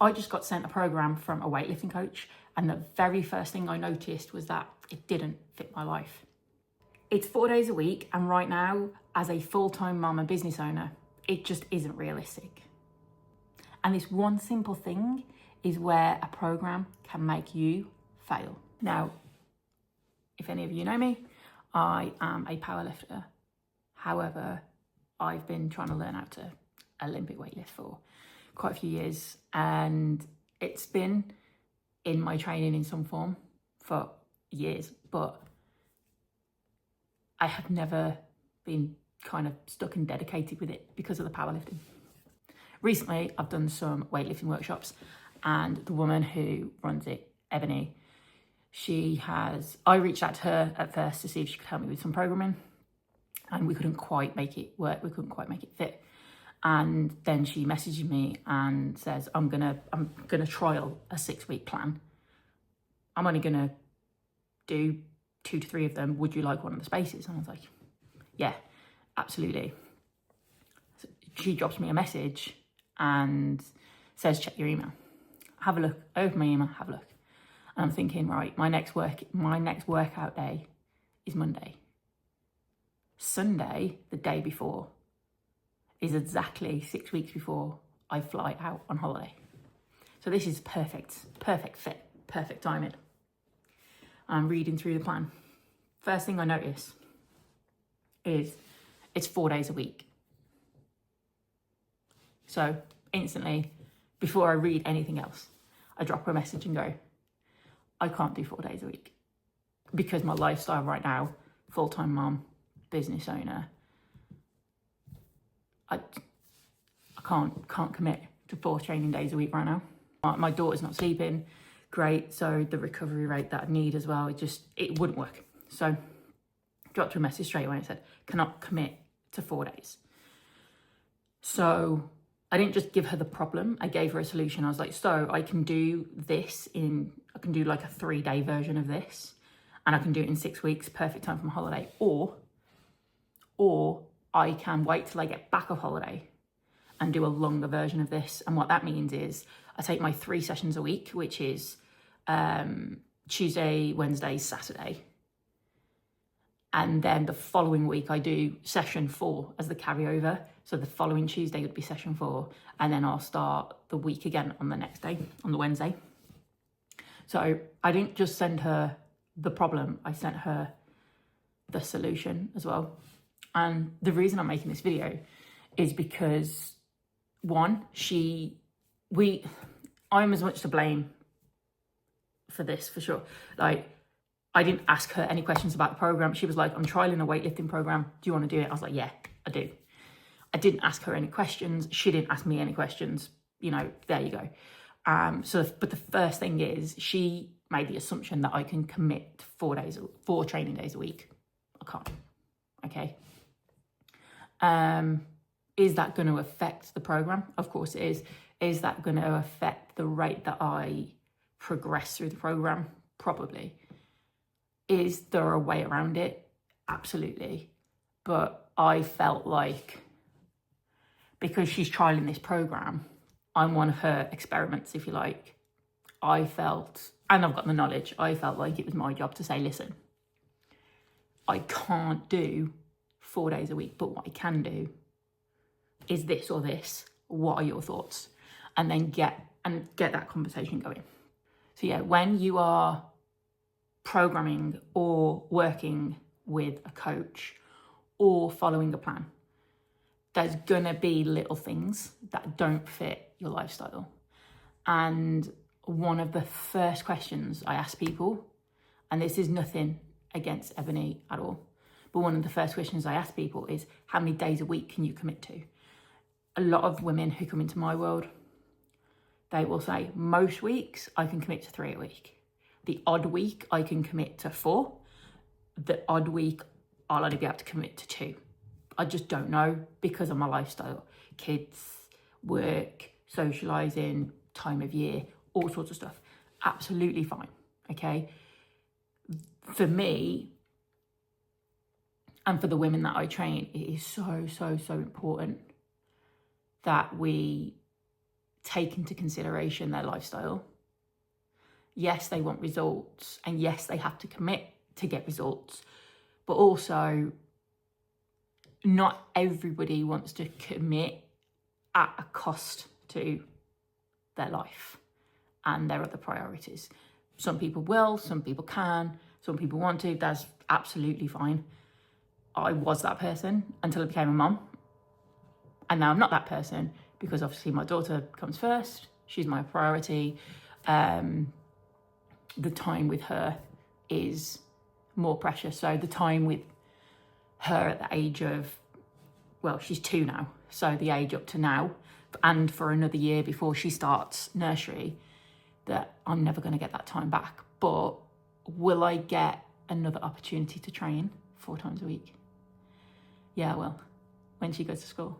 I just got sent a program from a weightlifting coach, and the very first thing I noticed was that it didn't fit my life. It's 4 days a week, and right now, as a full-time mum and business owner, it just isn't realistic. And this one simple thing is where a program can make you fail. Now, if any of you know me, I am a powerlifter. However, I've been trying to learn how to Olympic weightlift for quite a few years, and it's been in my training in some form for years, but I have never been kind of stuck and dedicated with it because of the powerlifting. Recently, I've done some weightlifting workshops, and the woman who runs it, Ebony, I reached out to her at first to see if she could help me with some programming, and we couldn't quite make it work. We couldn't quite make it fit. And then she messaged me and says, I'm gonna trial a 6-week plan. I'm only gonna do 2 to 3 of them. Would you like one of the spaces? And I was like, yeah, absolutely. So she drops me a message and says, check your email. Have a look. I open my email, have a look. And I'm thinking, right, my next workout day is Monday. Sunday, the day before, is exactly 6 weeks before I fly out on holiday. So this is perfect fit, perfect timing. I'm reading through the plan. First thing I notice is it's 4 days a week. So instantly, before I read anything else, I drop her a message and go, I can't do 4 days a week because my lifestyle right now, full-time mom, business owner, I can't commit to 4 training days a week right now. My daughter's not sleeping great, so the recovery rate that I need as well, it wouldn't work. So dropped her a message straight away and said, cannot commit to 4 days. So I didn't just give her the problem, I gave her a solution. I was like, so I can do like a 3-day version of this, and I can do it in 6 weeks, perfect time from holiday, or I can wait till I get back off holiday and do a longer version of this. And what that means is I take my 3 sessions a week, which is Tuesday, Wednesday, Saturday. And then the following week I do session 4 as the carryover. So the following Tuesday would be session 4. And then I'll start the week again on the next day, on the Wednesday. So I didn't just send her the problem, I sent her the solution as well. And the reason I'm making this video is because, one, I'm as much to blame for this, for sure. Like, I didn't ask her any questions about the program. She was like, I'm trialing a weightlifting program. Do you want to do it? I was like, yeah, I do. I didn't ask her any questions. She didn't ask me any questions. You know, there you go. But the first thing is, she made the assumption that I can commit to 4 training days a week. I can't. Okay. Is that going to affect the program? Of course it is. Is that going to affect the rate that I progress through the program? Probably. Is there a way around it? Absolutely. But I felt like, because she's trialing this program, I'm one of her experiments, if you like. I felt, and I've got the knowledge, I felt like it was my job to say, listen, I can't do 4 days a week, but what I can do is this or this. What are your thoughts? And then get that conversation going. So yeah, when you are programming or working with a coach or following a plan, there's gonna be little things that don't fit your lifestyle. And one of the first questions I ask people, and this is nothing against Ebony at all, but one of the first questions I ask people is, how many days a week can you commit to? A lot of women who come into my world, they will say, most weeks I can commit to 3 a week. The odd week I can commit to 4. The odd week I'll only be able to commit to 2. I just don't know, because of my lifestyle. Kids, work, socialising, time of year, all sorts of stuff. Absolutely fine, okay? For me, and for the women that I train, it is so, so, so important that we take into consideration their lifestyle. Yes, they want results, and yes, they have to commit to get results, but also not everybody wants to commit at a cost to their life and their other priorities. Some people will, some people can, some people want to. That's absolutely fine. I was that person until I became a mum, and now I'm not that person, because obviously my daughter comes first. She's my priority. The time with her is more precious. So the time with her at the age of, well, she's 2 now, so the age up to now, and for another year before she starts nursery, that I'm never going to get that time back. But will I get another opportunity to train 4 times a week? Yeah, well, when she goes to school.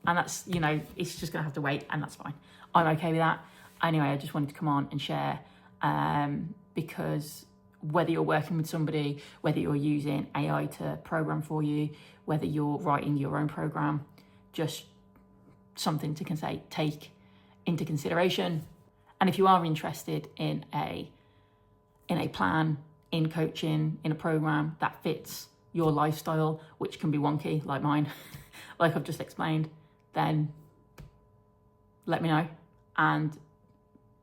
And that's, you know, it's just going to have to wait, and that's fine. I'm okay with that. Anyway, I just wanted to come on and share, because whether you're working with somebody, whether you're using AI to program for you, whether you're writing your own program, just something to take into consideration. And if you are interested in a plan, in coaching, in a program that fits your lifestyle, which can be wonky like mine, like I've just explained, then let me know and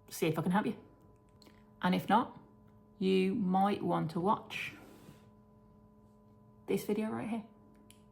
see if I can help you. And if not, you might want to watch this video right here.